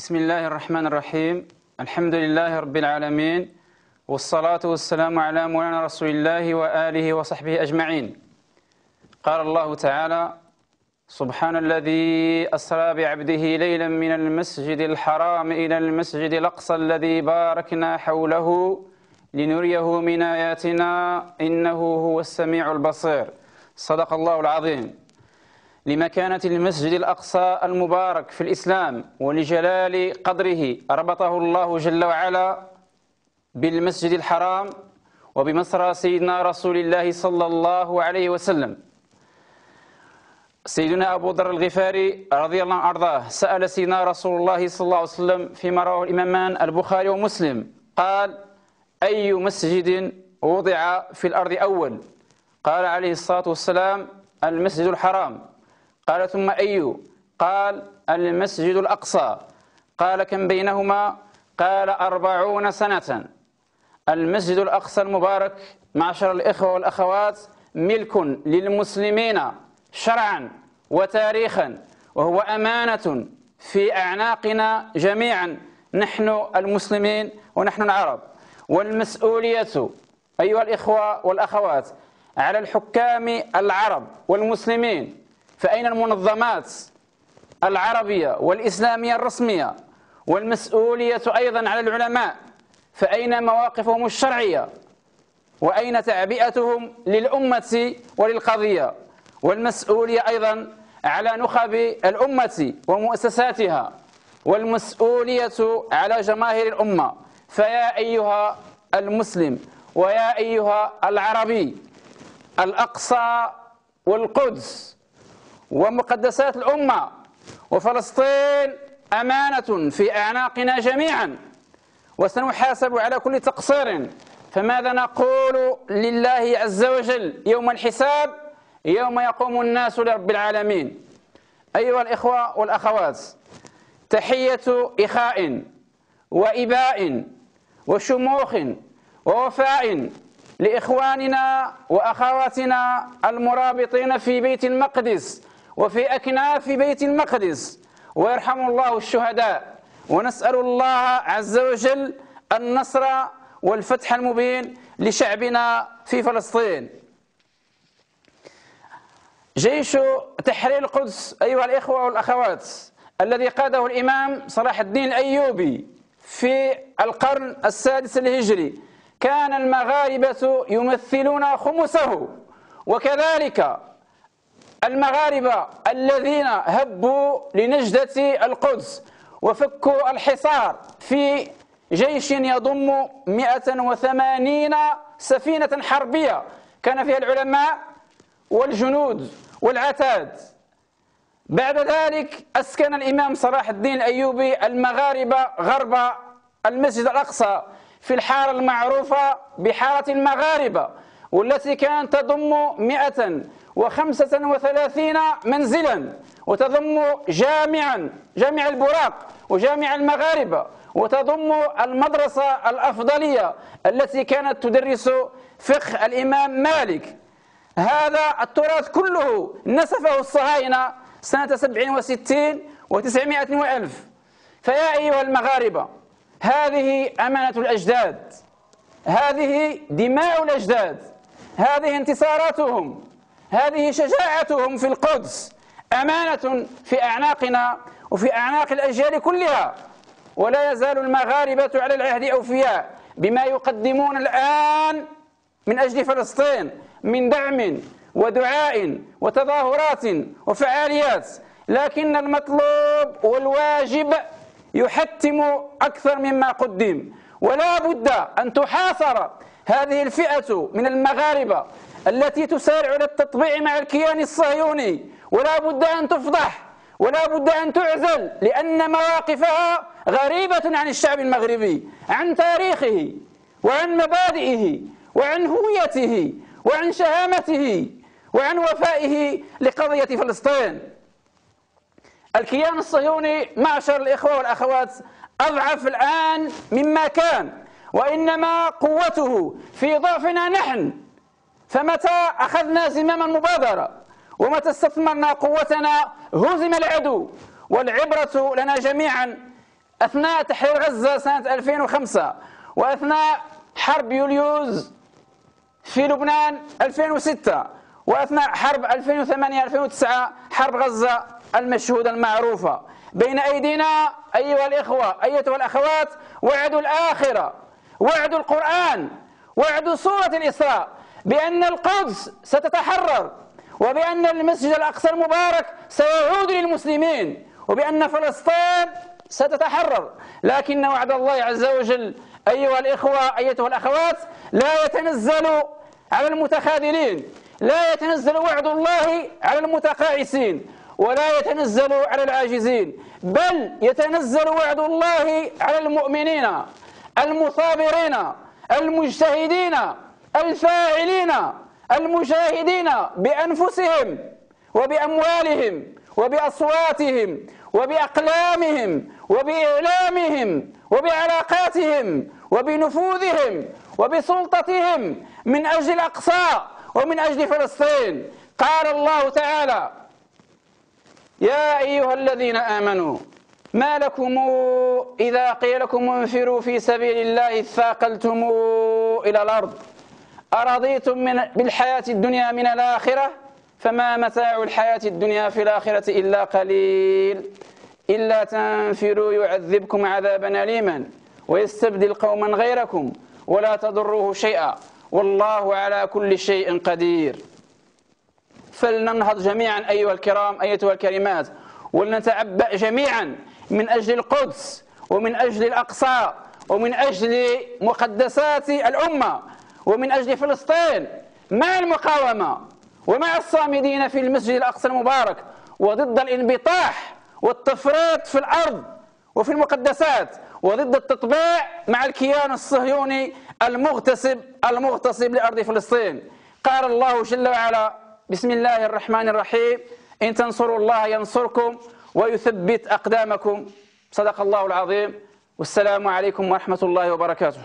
بسم الله الرحمن الرحيم. الحمد لله رب العالمين، والصلاة والسلام على مولانا رسول الله وآله وصحبه أجمعين. قال الله تعالى: سبحان الذي أسرى بعبده ليلا من المسجد الحرام إلى المسجد الأقصى الذي باركنا حوله لنريه من آياتنا إنه هو السميع البصير. صدق الله العظيم. لمكانة المسجد الأقصى المبارك في الإسلام ولجلال قدره ربطه الله جل وعلا بالمسجد الحرام وبمسرى سيدنا رسول الله صلى الله عليه وسلم. سيدنا أبو ذر الغفاري رضي الله عنه أرضاه سأل سيدنا رسول الله صلى الله عليه وسلم فيما رواه الإمامان البخاري ومسلم، قال: أي مسجد وضع في الأرض أول؟ قال عليه الصلاة والسلام: المسجد الحرام. قال: ثم أي؟ قال: المسجد الأقصى. قال: كم بينهما؟ قال: 40 سنة. المسجد الأقصى المبارك معشر الإخوة والأخوات ملك للمسلمين شرعا وتاريخا، وهو أمانة في أعناقنا جميعا نحن المسلمين ونحن العرب. والمسؤولية أيها الإخوة والأخوات على الحكام العرب والمسلمين. فأين المنظمات العربية والإسلامية الرسمية؟ والمسؤولية أيضا على العلماء، فأين مواقفهم الشرعية؟ وأين تعبئتهم للأمة وللقضية؟ والمسؤولية أيضا على نخب الأمة ومؤسساتها، والمسؤولية على جماهير الأمة. فيا أيها المسلم ويا أيها العربي، الأقصى والقدس ومقدسات الأمة وفلسطين أمانة في أعناقنا جميعا، وسنحاسب على كل تقصير. فماذا نقول لله عز وجل يوم الحساب، يوم يقوم الناس لرب العالمين؟ أيها الإخوة والأخوات، تحية إخاء وإباء وشموخ ووفاء لإخواننا وأخواتنا المرابطين في بيت المقدس وفي أكناف بيت المقدس، ويرحم الله الشهداء. ونسأل الله عز وجل النصر والفتح المبين لشعبنا في فلسطين. جيش تحرير القدس أيها الإخوة والأخوات الذي قاده الإمام صلاح الدين الأيوبي في القرن السادس الهجري، كان المغاربة يمثلون خمسه، وكذلك المغاربة الذين هبوا لنجدة القدس وفكوا الحصار في جيش يضم 180 سفينة حربية كان فيها العلماء والجنود والعتاد. بعد ذلك أسكن الإمام صلاح الدين الأيوبي المغاربة غرب المسجد الأقصى في الحارة المعروفة بحارة المغاربة، والتي كانت تضم 135 منزلا، وتضم جامع البراق وجامع المغاربة، وتضم المدرسة الأفضلية التي كانت تدرس فقه الإمام مالك. هذا التراث كله نسفه الصهاينة سنة 67 و900 وألف. فيا أيها المغاربة، هذه أمانة الأجداد، هذه دماء الأجداد، هذه انتصاراتهم، هذه شجاعتهم في القدس، أمانة في أعناقنا وفي أعناق الأجيال كلها. ولا يزال المغاربة على العهد أوفياء بما يقدمون الآن من أجل فلسطين من دعم ودعاء وتظاهرات وفعاليات، لكن المطلوب والواجب يحتم أكثر مما قدم. ولا بد أن تحاصر هذه الفئة من المغاربة التي تسارع إلى التطبيع مع الكيان الصهيوني، ولا بد أن تفضح، ولا بد أن تعزل، لأن مواقفها غريبة عن الشعب المغربي، عن تاريخه وعن مبادئه وعن هويته وعن شهامته وعن وفائه لقضية فلسطين. الكيان الصهيوني معشر الإخوة والأخوات أضعف الآن مما كان، وإنما قوته في ضعفنا نحن. فمتى أخذنا زمام المبادرة ومتى استثمرنا قوتنا هزم العدو. والعبرة لنا جميعا أثناء تحرير غزة سنة 2005 وأثناء حرب يوليوز في لبنان 2006 وأثناء حرب 2008-2009 حرب غزة المشهودة المعروفة. بين أيدينا أيها الإخوة أيتها الأخوات وعد الآخرة، وعد القرآن، وعد سورة الإسراء بأن القدس ستتحرر، وبأن المسجد الأقصى المبارك سيعود للمسلمين، وبأن فلسطين ستتحرر. لكن وعد الله عز وجل أيها الإخوة أيتها الأخوات لا يتنزل على المتخاذلين، لا يتنزل وعد الله على المتقاعسين، ولا يتنزل على العاجزين، بل يتنزل وعد الله على المؤمنين المثابرين المجتهدين الفاعلين المجاهدين بأنفسهم وبأموالهم وبأصواتهم وبأقلامهم وبإعلامهم وبعلاقاتهم وبنفوذهم وبسلطتهم من أجل الأقصى ومن أجل فلسطين. قال الله تعالى: يا أيها الذين آمنوا ما لكم إذا قيل لكم انفروا في سبيل الله اثاقلتم إلى الأرض أرضيتم بالحياة الدنيا من الآخرة فما متاع الحياة الدنيا في الآخرة إلا قليل إلا تنفروا يعذبكم عذابا أليما ويستبدل قوما غيركم ولا تضروه شيئا والله على كل شيء قدير. فلننهض جميعا أيها الكرام أيتها الكريمات، ولنتعبأ جميعا من أجل القدس ومن أجل الأقصى ومن أجل مقدسات الأمة ومن أجل فلسطين، مع المقاومة ومع الصامدين في المسجد الأقصى المبارك، وضد الانبطاح والتفريط في الأرض وفي المقدسات، وضد التطبيع مع الكيان الصهيوني المغتصب لأرض فلسطين. قال الله جل وعلا: بسم الله الرحمن الرحيم: إن تنصروا الله ينصركم ويثبت أقدامكم. صدق الله العظيم، والسلام عليكم ورحمة الله وبركاته.